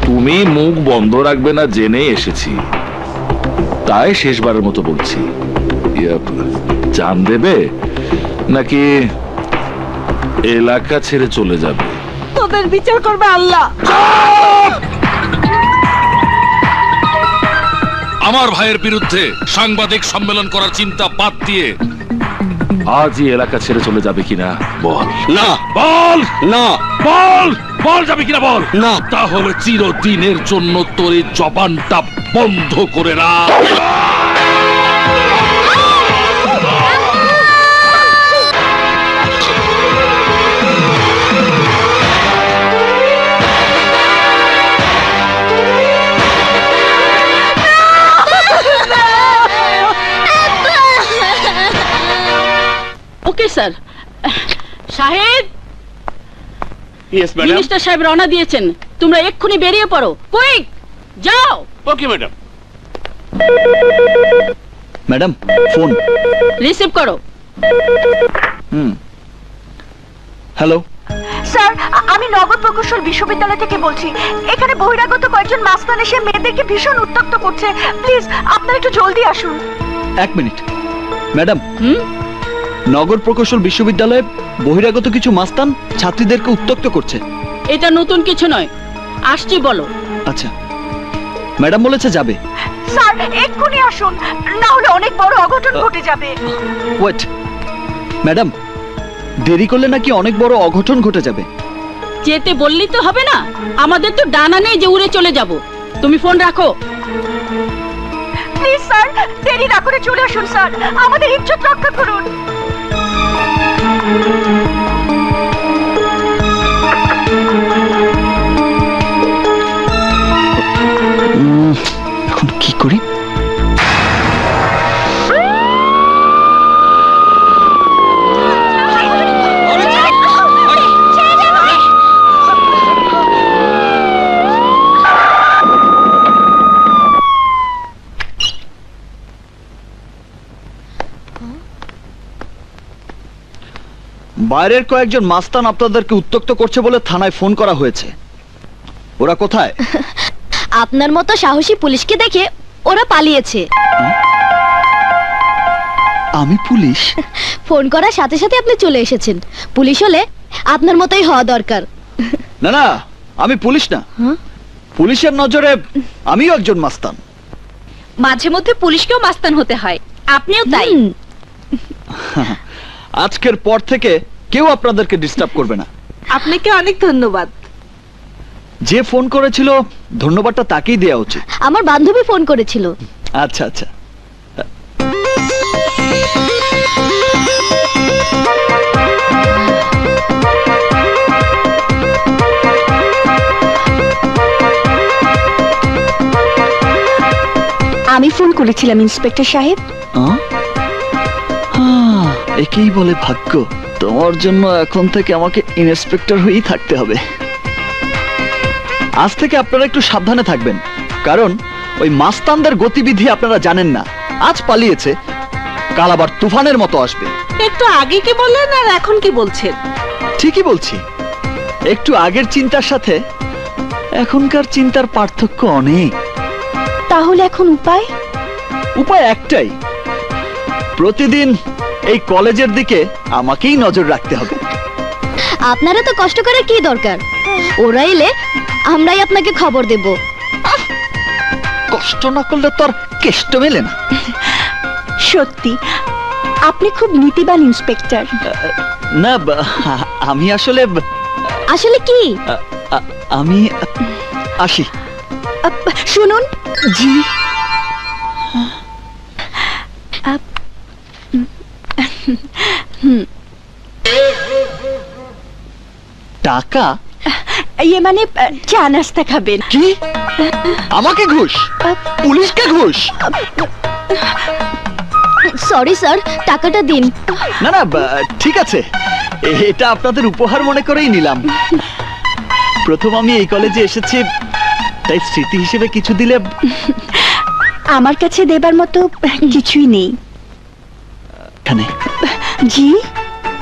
তুমি মুখ বন্ধ রাখবে না জেনে এসেছি, তাই শেষবারের মতো বলছি, জান দেবে নাকি এলাকা ছেড়ে চলে যাবে? তোদের বিচার করবে আল্লাহ। আমার ভাইয়ের বিরুদ্ধে সাংবাদিক সম্মেলন করার চিন্তা বাদ দিয়ে আজই এলাকা ছেড়ে চলে যাবে কিনা বল। না, বল না, বল বল যাবে কিনা বল। না। তাহলে চিরদিনের জন্য তোর এই জবানটা বন্ধ করে রাখ। Okay sir. সাহেব, ইয়েস ম্যাডাম। মিনিস্টার সাহেব রওনা দিয়েছেন, তোমরা এক্ষুনি বেরিয়ে পড়ো। কুইক, যাও। Okay madam. Madam phone receive করো। হ্যালো স্যার, আমি নগর প্রকৌশল বিশ্ববিদ্যালয় থেকে বলছি। এখানে বহিরাগত কয়েকজন মাস্তান এসে মেয়েদেরকে ভীষণ উত্তক্ত করছে। প্লিজ আপনারা একটু জলদি আসুন। এক মিনিট ম্যাডাম, নগর প্রকৌশল বিশ্ববিদ্যালয়ে বহিরাগত কিছু মাস্তান ছাত্রীদেরকে উত্তক্ত করছে। এটা নতুন কিছু নয়, আসছি বলো। আচ্ছা, ম্যাডাম বলেছে যাবে। স্যার এক্ষুনি আসুন, না হলে অনেক বড় অঘটন ঘটে যাবে। ওয়েট ম্যাডাম, দেরি করলে নাকি অনেক বড় অঘটন ঘটে যাবে। যেতে বললি তো হবে না, আমাদের তো ডানা নেই যে উড়ে চলে যাব। তুমি ফোন রাখো। প্লিজ স্যার, দেরি না করে চলে আসুন স্যার, আমাদের ইজ্জত রক্ষা করুন। এখন কি করি? বাইরের কয়েকজন মাস্তান আপনাদেরকে উত্তক্ত করছে বলে থানায় ফোন করা হয়েছে। ওরা কোথায়? আপনার মতো সাহসী পুলিশকে দেখে ওরা পালিয়েছে। আমি পুলিশ? ফোন করার সাথে সাথে আপনি চলে এসেছেন। পুলিশ হলে আপনার মতোই হওয়া দরকার। না না, আমি পুলিশ না। পুলিশের নজরে আমিও একজন মাস্তান। মাঝে মধ্যে পুলিশকেও মাস্তান হতে হয়, আপনিও তাই। আজকের পর থেকে কেউ আপনাদেরকে ডিস্টার্ব করবে না। আপনাকে অনেক ধন্যবাদ। যে ফোন করেছিল ধন্যবাদটা তাকেই দেওয়া উচিত। আমার বান্ধবী ফোন করেছিল। আচ্ছা আচ্ছা, আমি ফোন করেছিলাম ইন্সপেক্টর সাহেব। একেই বলে ভাগ্য। তোমার জন্য এখন থেকে আমাকে ইন্সপেক্টর হয়েই থাকতে হবে। আজ থেকে আপনারা একটু সাবধানে থাকবেন, কারণ ওই মাস্তানদের গতিবিধি আপনারা জানেন না। আজ পালিয়েছে, কাল আবার তুফানের মতো আসবে। একটু আগে কি বললেন আর এখন কি বলছেন? ঠিকই বলছি, একটু আগের চিন্তার সাথে এখনকার চিন্তার পার্থক্য অনেক। তাহলে এখন উপায়? উপায় একটাই, প্রতিদিন এই কলেজের দিকে আমাকেই নজর রাখতে হবে। আপনারা তো কষ্ট করার কি দরকার? ওরা এলে আমরাই আপনাকে খবর দেব। কষ্ট না করলে তো আর কেষ্ট মেলে না। সত্যি আপনি খুব নীতিবান ইন্সপেক্টর। না, আমি আসলে আসলে কি? আমি আসি। শুনুন, জি। টাকা? ইয়ে মানে চা নাস্তা খাবেন। কি? আমাকে ঘুষ? পুলিশকে ঘুষ? সরি স্যার, টাকাটা দিন। না না, ঠিক আছে, এটা আপনাদের উপহার মনে করেই নিলাম। প্রথম আমি এই কলেজে এসেছি, তাই স্মৃতি হিসেবে কিছু দিলে। আমার কাছে দেবার মতো কিছুই নেই। এখানে জি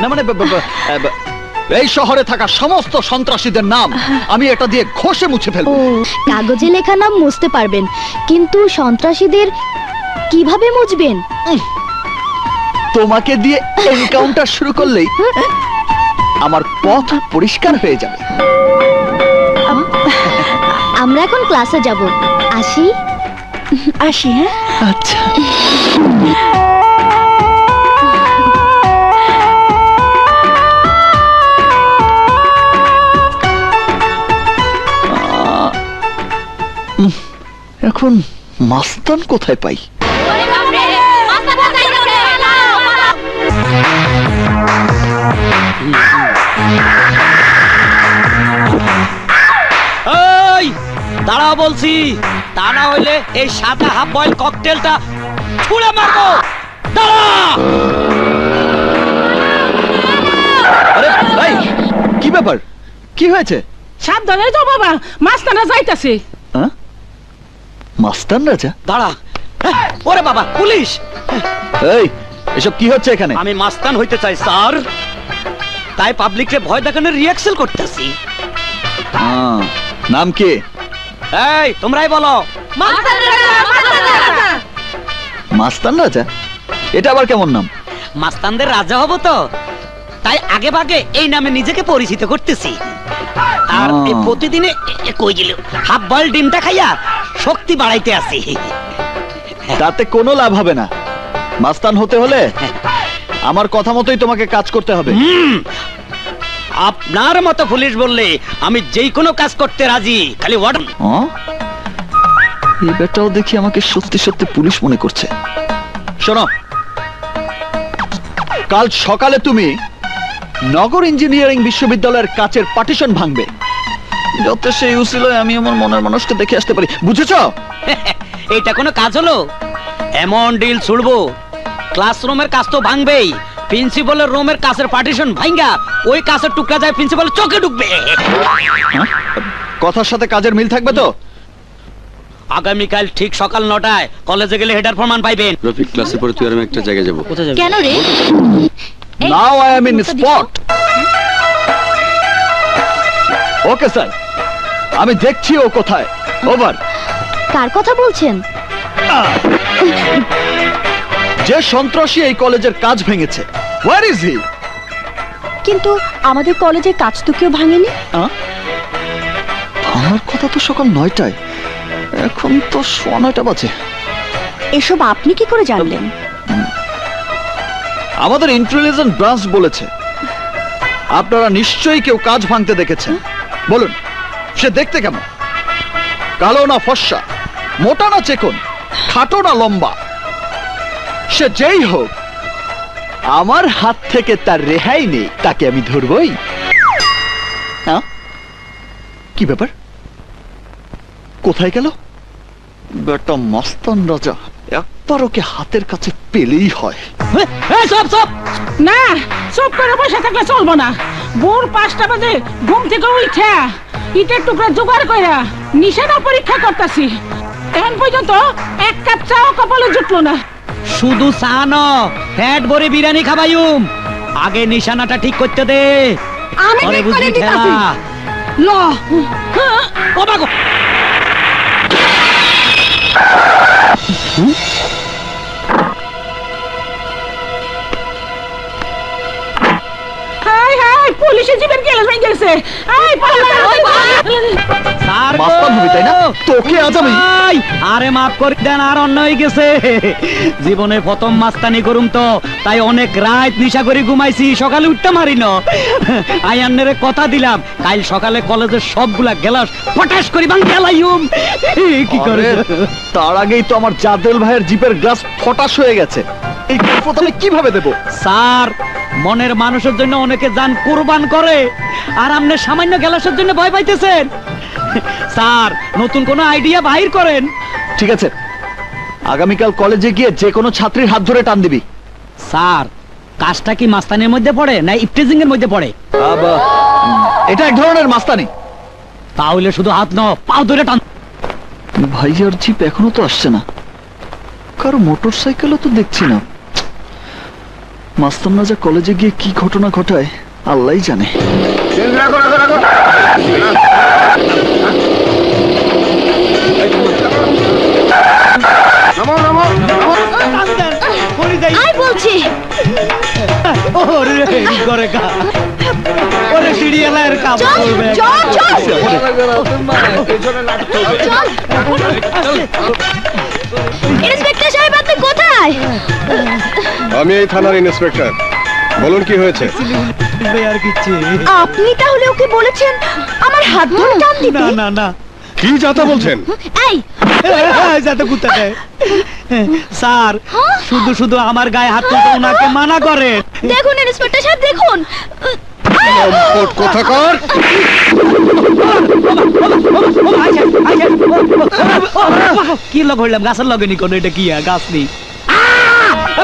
না, মানে এই শহরে থাকা সমস্ত সন্ত্রাসীদের নাম আমি এটা দিয়ে ঘষে মুছে ও ফেলবো। কাগজে লেখা নাম মুছতে পারবেন, কিন্তু সন্ত্রাসীদের কিভাবে মুছবেন? তোমাকে দিয়ে এনকাউন্টার শুরু করলেই আমার পথ পরিষ্কার হয়ে যাবে। আমরা এখন ক্লাসে যাব, আসি। আসি, হ্যাঁ? আচ্ছা। এখন মাস্তান কোথায় পাই? এই দাঁড়াও বলছি, তা না হইলে এই সাদা হাফ বয়েল ককটেলটা ছুঁড়ে মারবো। দাঁড়া! আরে ভাই, কি ব্যাপার? কি হয়েছে? সাবধানে তো বাবা, মাস্তানা যাইতাছে। হ্যাঁ? মাস্তান রাজা? দাঁড়া! ওরে বাবা, পুলিশ! এই, এসব কি হচ্ছে এখানে? আমি মাস্তান হইতে চাই স্যার, তাই পাবলিককে ভয় দেখানোর রিয়াকশন করতেছি। নাম কি? এই তোমরাই বলো। মাস্তান রাজা? এটা আবার কেমন নাম? মাস্তানদের রাজা হব তো, তাই আগে ভাগে এই নামে নিজেকে পরিচিত করতেছি। আর এই প্রতিদিনে কই গেল হাফ বয়েল ডিমটা খাইয়া শক্তি বাড়াইতে আসি। তাতে কোনো লাভ হবে না। মাস্তান হতে হলে আমার কথা মতোই তোমাকে কাজ করতে হবে। আপনার মতো পুলিশ বললে আমি যেই কোনো কাজ করতে রাজি, খালি ওয়ার্ডন। এই বেটাও দেখি আমাকে সত্যি সত্যি পুলিশ মনে করছে। শোনো, কাল সকালে তুমি নগর ইঞ্জিনিয়ারিং বিশ্ববিদ্যালয়ের কাচের পার্টিশন ভাঙবে, যাতে সেই উসিলায় আমি আমার মনের মানুষকে দেখে আসতে পারি। বুঝেছো? এটা কোনো কাজ হলো? এমন ডিল ছুড়বো, ক্লাসরুমের কাজ তো ভাঙবেই, প্রিন্সিপালের রুমের কাছের পার্টিশন ভাঙ্গা ওই কাছের টুকরা যায় প্রিন্সিপালের চোখে ঢুকবে। কথার সাথে কাজের মিল থাকবে তো? আগামীকাল ঠিক সকাল 9টায় কলেজে গেলে হেডার ফরমান পাইবেন। রফিক, ক্লাসের পরে তুই আর আমি একটা জায়গায় যাবো। কোথায় যাবেন? কেন রে? Now I am in spot. Okay sir, আমি দেখছি ও কোথায়। ওভার। কার কথা বলছেন? যে সন্ত্রাসী এই কলেজের কাজ ভেঙেছে, হোয়ার ইজ হি? কিন্তু আমাদের কলেজে কাজ তো কেউ ভাঙেনি। আমার কথা তো সকাল 9টায়, এখন তো 9:15 বাজে। এসব আপনি কি করে জানলেন? আমাদের ইন্টেলিজেন্স ব্রাঞ্চ বলেছে আপনারা নিশ্চয়ই কেউ কাজ ভাঙতে দেখেছেন। বলুন, সে দেখতে কেমন? কালো না ফর্সা, মোটা না চিকন, খাটো না লম্বা? সে যেই হোক, আমার হাত থেকে তার রেহাই নেই, তাকে আমি ধরবই। কি ব্যাপার? কোথায় গেল বেটা মাস্তান রাজা? একবার ওকে হাতের কাছে পেলেই হয়। সব সব না, সব করে বসে থাকলে চলবো না। ভোর 5টা বাজে ঘুম থেকে উঠা ইটের টুকরা জোগাড় কইরা নিশানা পরীক্ষা করতেছি। এখন পর্যন্ত এক কাপ চাও কপালে জুটলো না। শুধু সানো ফ্যাট ভরে বিরিয়ানি খাবাইম, আগে নিশানাটা ঠিক করতে দে। আমি পরে ঠিক করে বুঝবি দিতাছি। ঠেলা। ল ও বাগো! হাই হাই, পুলিশে জীবন গেলে ভাই গেছে। আই পালা। স্যার গো! মাস্তান হবি তাই না? তোকে আজ আমি। ভাই, আরে মাফ করে দেন, আর অন্য হয়ে গেছে। জীবনে প্রথম মাস্তানি করুম তো, তাই অনেক রাত নিশা করে ঘুমাইছি, সকালে উঠতে মারি না। আয়ান্নের কথা দিলাম, কাল সকালে কলেজের সবগুলা গ্লাস ফটাস করি ভাঙ গেলাইম। কি করে? আরে, তার আগেই তো আমার জাদেল ভাইয়ের জিপের গ্লাস ফটাস হয়ে গেছে। এই কৈফিয়ত আমি কিভাবে দেব? স্যার, মনের মানুষের জন্য অনেকে জান কুরবান করে, আর আপনি সামান্য গ্লাসের জন্য ভয় পাইতেছেন। স্যার, নতুন কোনো আইডিয়া বাহির করেন। ঠিক আছে, আগামীকাল কলেজে গিয়ে যে কোনো ছাত্রীর হাত ধরে টান দিবি। স্যার, কাজটা কি মাস্তানের মধ্যে পড়ে না ইফটিজিং এর মধ্যে পড়ে? এটা এক ধরনের মাস্তানি। তাহলে শুধু হাত ন, পাও ধরে টান। ভাইয়ার জিপ এখনো তো আসছে না, কারো মোটর সাইকেলও তো দেখছি না। মাস্তান রাজা কলেজে গিয়ে কি ঘটনা ঘটায় আল্লাহই জানে। আই বলছি ওরে করে কা ওরে সিরিয়ালের কাম চল করবে চল চল ইন্সপেক্টর সাহেব আপনি কোথায়? আমি এই থানার ইন্সপেক্টর। বলুন কি হয়েছে? আর কিচ্ছু আপনি তাহলে ওকে বলেছেন আমার হাত ধরে টান দিতে? না না না কি যাতা বলছেন? এই যাতে কোথায় স্যার শুধু শুধু আমার গায়ে হাত তুলতে ওনাকে মানা করেন। দেখুন ইন্সপেক্টর সাহেব দেখুন কোথাকার? কি লগ হইলাম গাছের লগে নি কোন এটা কি গাছ নেই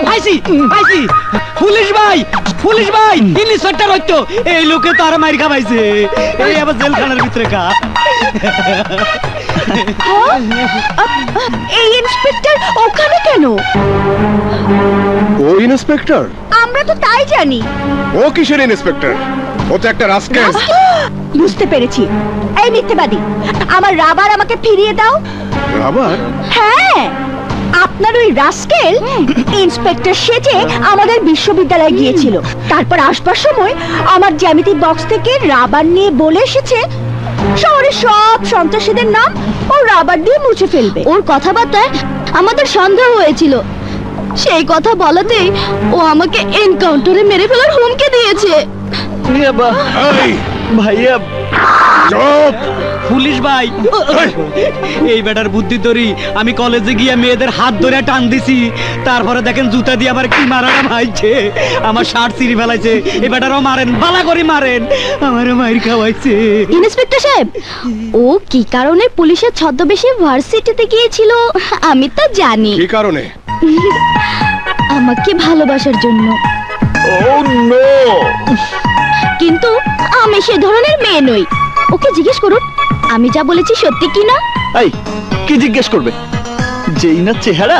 ভাইসি ভাইসি পুলিশ ভাই ইন্সপেক্টর হইতো এই লোকে তো আর মাইর খাবাইছে এই আবার জেলখানার ভিতরে কা এই ইন্সপেক্টর ওখানে কেন? ও ইন্সপেক্টর? আমরা তো তাই জানি। ও কিসের ইন্সপেক্টর? ও তো একটা রাস্কেল। বুঝতে পেরেছি। এই মিথ্যেবাদী, আমার রাবার আমাকে ফিরিয়ে দাও। রাবার? হ্যাঁ, আপনার ওই রাস্কেল ইন্সপেক্টর সেজে আমাদের বিশ্ববিদ্যালয়ে গিয়েছিল। তারপর আসবার সময় আমার জ্যামিতি বক্স থেকে রাবার নিয়ে বলে এসেছে শহরের সব সন্ত্রাসীদের নাম ও রাবার দিয়ে মুছে ফেলবে। ওর কথাবার্তায় আমাদের সন্দেহ হয়েছিল, সেই কথা বলাতেই ও আমাকে এনকাউন্টারে মেরে ফেলার হুমকি দিয়েছে। এই ভাইয়া চুপ! পুলিশ ভাই এই বেটার বুদ্ধি ধরি আমি কলেজে গিয়ে মেয়েদের হাত ধরে টান দিছি, তারপরে দেখেন জুতা দিয়ে আবার কি মারাটা ভাইছে, আমার শার্ট ছিঁড়ে ফেলাইছে। এই বেটারও মারেন, বালা করে মারেন, আমারও মাইর খাওয়াইছে। ইন্সপেক্টর সাহেব, ও কি কারণে পুলিশের ছদ্মবেশে ভার্সিটিতে গিয়েছিল আমি তো জানি। কি কারণে? আমাকে ভালোবাসার জন্য। ও নো! কিন্তু আমি সে ধরনের মেয়ে নই। ওকে জিজ্ঞেস করুন আমি যা বলেছি সত্যি কিনা। এই কি জিজ্ঞেস করবে? যেই না চেহারা,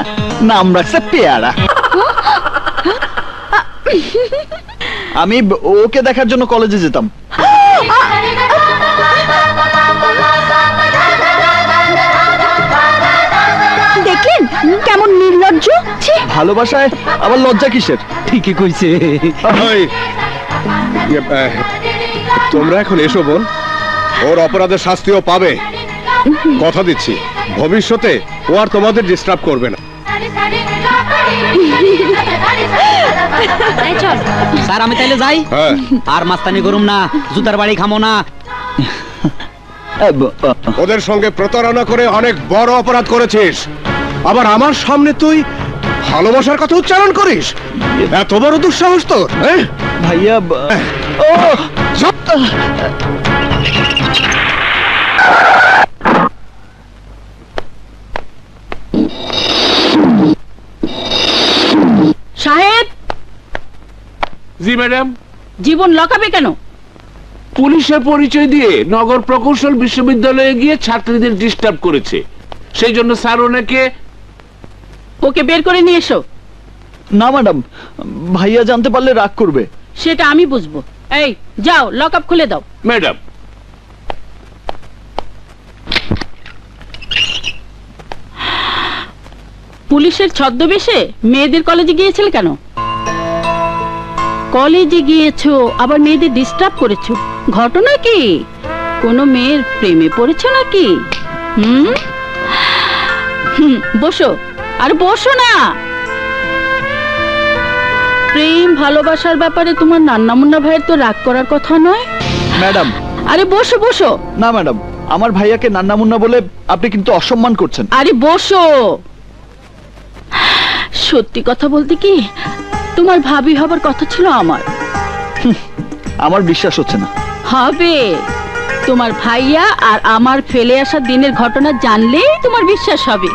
নাম রাখছে পেয়ারা। আমি ওকে দেখার জন্য কলেজে যেতাম। দেখলেন কেমন নির্লজ্জ! ছি! ভালোবাসায় আবার লজ্জা কিসের? ঠিকই কইছে। এই, তোমরা এখন এসো বোন, ওর অপরাধের শাস্তিও পাবে। কথা দিচ্ছি ভবিষ্যতে ও আর তোমাদের ডিস্টার্ব করবে না। স্যার আমি তাইলে যাই? হ্যাঁ। আর মাস্তানি করুম না, জুতার বাড়ি খামো না। ওদের সঙ্গে প্রতারণা করে অনেক বড় অপরাধ করেছিস, আবার আমার সামনে তুই ভালোবাসার কথা উচ্চারণ করিস? এত বড় দুঃসাহস তোর? ভাইয়া ও সাহেব, জি ম্যাডাম। জীবন লকাবে কেন? পুলিশের পরিচয় দিয়ে নগর প্রকৌশল বিশ্ববিদ্যালয়ে গিয়ে ছাত্রীদের ডিস্টার্ব করেছে, সেই জন্য স্যার ওনাকে। ওকে বের করে নিয়ে এসো। না ম্যাডাম, ভাইয়া জানতে পারলে রাগ করবে। সেটা আমি বুঝবো। এই যাও, লকআপ খুলে দাও। ম্যাডাম, পুলিশের ছদ্মবেশে মেয়েদের কলেজে গিয়েছিলে কেন? কলেজে গিয়েছো আবার মেয়েদের ডিস্টার্ব করেছো, ঘটনা কি? কোনো মেয়ের প্রেমে পড়েছো নাকি? বসো, আর বসো না। প্রেম ভালোবাসার ব্যাপারে তোমার নান্না মুন্না ভাইয়ের তো রাগ করার কথা নয়। ম্যাডাম, আরে বসো বসো। না ম্যাডাম, আমার ভাইয়াকে নান্না মুন্না বলে আপনি কিন্তু অসম্মান করছেন। আরে বসো। সত্যি কথা বলতে কি, তোমার ভাবি হবার কথা ছিল আমার। আমার বিশ্বাস হচ্ছে না। হবে। তোমার ভাইয়া আর আমার ফেলে আসা দিনের ঘটনা জানলেই তোমার বিশ্বাস হবে।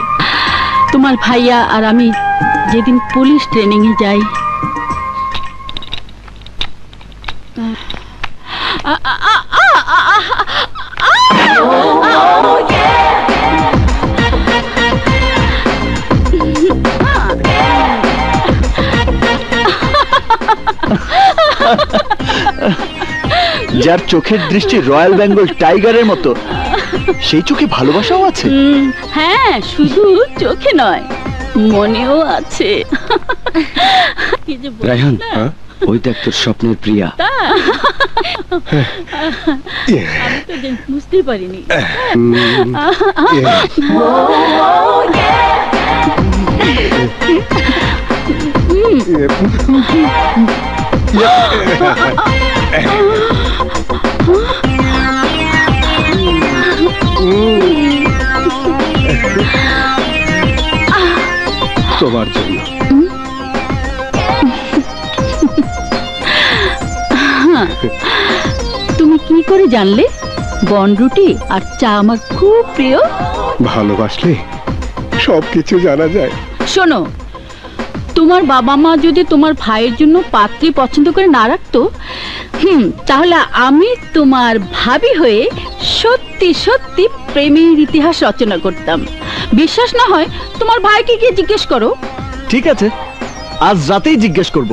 তোমার ভাইয়া আর আমি যেদিন পুলিশ ট্রেনিং এ যাই, যার চোখের দৃষ্টি রয়্যাল বেঙ্গল টাইগারের মতো, সেই চোখে ভালোবাসাও আছে। হ্যাঁ, শুধু চোখে নয়, মনেও আছে। কি যে বলছি রায়হান, না। ওই দেখ তোর স্বপ্নের প্রিয়া। আমি তো বুঝতেই পারিনি। তোমার জন্য। তুমি কি করে জানলে বনরুটি আর চা আমার খুব প্রিয়? ভালোবাসলে সবকিছু জানা যায়। শোনো, তোমার বাবা মা যদি তোমার ভাইয়ের জন্য পাত্রী পছন্দ করে না রাখতো, তাহলে আমি তোমার ভাবি হয়ে সত্যি সত্যি প্রেমের ইতিহাস রচনা করতাম। বিশ্বাস না হয় তোমার ভাইকে গিয়ে জিজ্ঞেস করো। ঠিক আছে, আজ রাতেই জিজ্ঞেস করব।